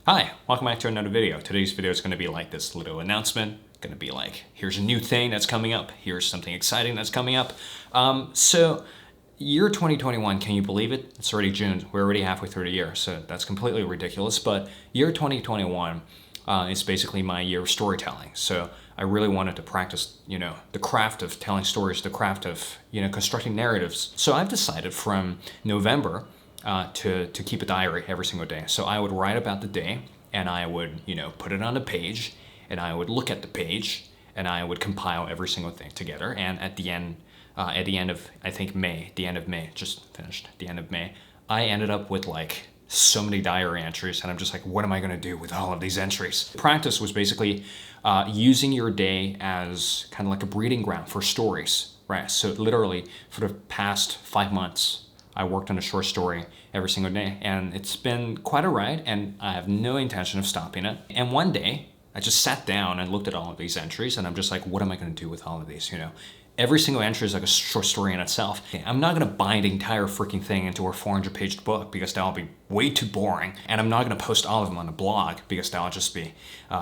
Hi, welcome back to another video. Today's video is going to be like this little announcement. Going to be like, here's a new thing that's coming up. Here's something exciting that's coming up. Year 2021, can you believe it? It's already June. We're already halfway through the year, so that's completely ridiculous. But year 2021 is basically my year of storytelling. So I really wanted to practice, the craft of telling stories, the craft of, constructing narratives. So I've decided from November to keep a diary every single day. So I would write about the day and I would, put it on a page and I would look at the page and I would compile every single thing together. And at the end of, I think the end of May, just finished, the end of May, I ended up with like so many diary entries and I'm just like, what am I gonna do with all of these entries? Practice was basically using your day as kind of like a breeding ground for stories, right? So literally for the past 5 months, I worked on a short story every single day and it's been quite a ride and I have no intention of stopping it. And one day I just sat down and looked at all of these entries and I'm just like, what am I gonna do with all of these, Every single entry is like a short story in itself. I'm not gonna bind the entire freaking thing into a 400-page book because that'll be way too boring. And I'm not gonna post all of them on the blog because that'll just be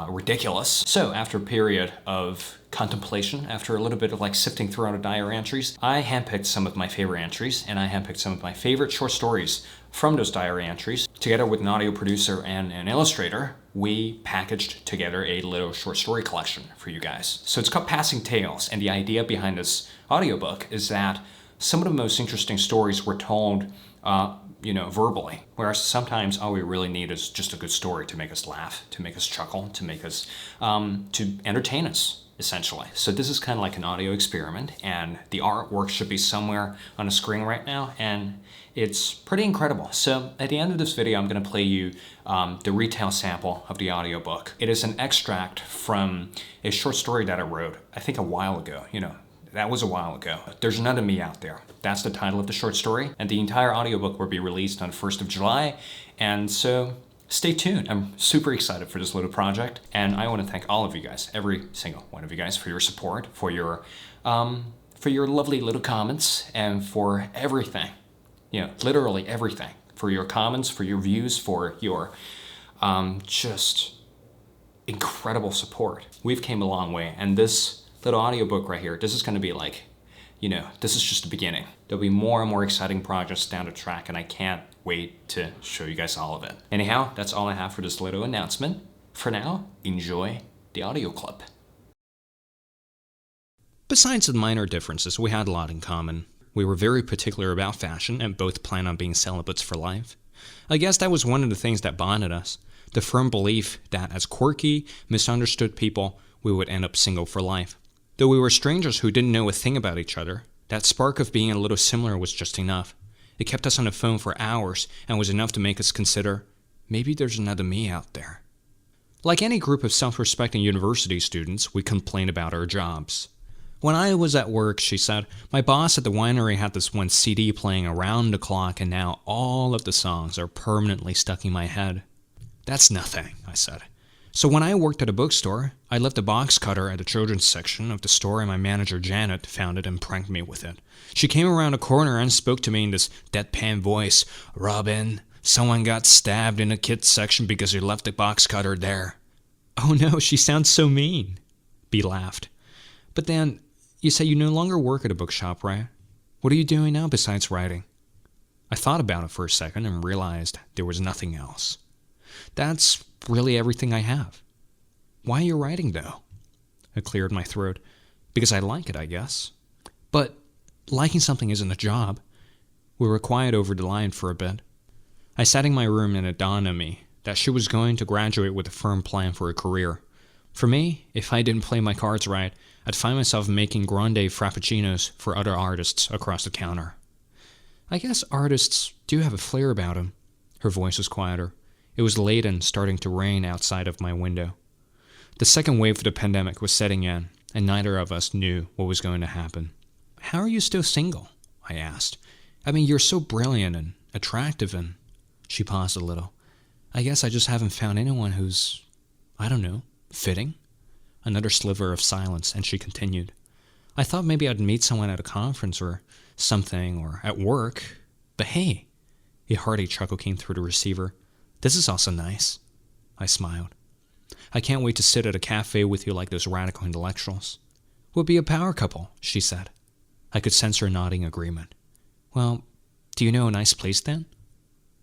ridiculous. So after a period of contemplation, after a little bit of like sifting through all the diary entries, I handpicked some of my favorite entries and I handpicked some of my favorite short stories from those diary entries. Together with an audio producer and an illustrator, we packaged together a little short story collection for you guys. So it's called Passing Tales, and the idea behind this audiobook is that some of the most interesting stories were told verbally, whereas sometimes all we really need is just a good story to make us laugh, to make us chuckle, to make us, to entertain us, essentially. So this is kind of like an audio experiment, and the artwork should be somewhere on the screen right now, and it's pretty incredible. So at the end of this video, I'm going to play you the retail sample of the audiobook. It is an extract from a short story that I wrote, I think a while ago, that was a while ago. There's None of Me Out There. That's the title of the short story, and the entire audiobook will be released on the 1st of July, and so stay tuned. I'm super excited for this little project, and I want to thank all of you guys, every single one of you guys, for your support, for your lovely little comments, and for everything. Literally everything. For your comments, for your views, for your just incredible support. We've came a long way, and this little audiobook right here, this is going to be like, this is just the beginning. There'll be more and more exciting projects down the track, and I can't wait to show you guys all of it. Anyhow, that's all I have for this little announcement. For now, enjoy the audio clip. Besides the minor differences, we had a lot in common. We were very particular about fashion and both planned on being celibates for life. I guess that was one of the things that bonded us, the firm belief that as quirky, misunderstood people, we would end up single for life. Though we were strangers who didn't know a thing about each other, that spark of being a little similar was just enough. It kept us on the phone for hours and was enough to make us consider, maybe there's another me out there. Like any group of self-respecting university students, we complained about our jobs. When I was at work, she said, my boss at the winery had this one CD playing around the clock and now all of the songs are permanently stuck in my head. That's nothing, I said. So when I worked at a bookstore, I left a box cutter at the children's section of the store and my manager Janet found it and pranked me with it. She came around a corner and spoke to me in this deadpan voice. Robin, someone got stabbed in the kids section because you left the box cutter there. Oh no, she sounds so mean. B laughed. But then, you say you no longer work at a bookshop, right? What are you doing now besides writing? I thought about it for a second and realized there was nothing else. That's really everything I have. Why are you writing, though? I cleared my throat. Because I like it, I guess. But liking something isn't a job. We were quiet over the line for a bit. I sat in my room and it dawned on me that she was going to graduate with a firm plan for a career. For me, if I didn't play my cards right, I'd find myself making grande frappuccinos for other artists across the counter. I guess artists do have a flair about them. Her voice was quieter. It was late and starting to rain outside of my window. The second wave of the pandemic was setting in, and neither of us knew what was going to happen. How are you still single? I asked. I mean, you're so brilliant and attractive and... She paused a little. I guess I just haven't found anyone who's, I don't know, fitting? Another sliver of silence, and she continued. I thought maybe I'd meet someone at a conference or something, or at work. But hey, a hearty chuckle came through the receiver. This is also nice. I smiled. I can't wait to sit at a cafe with you like those radical intellectuals. We'll be a power couple, she said. I could sense her nodding agreement. Well, do you know a nice place then?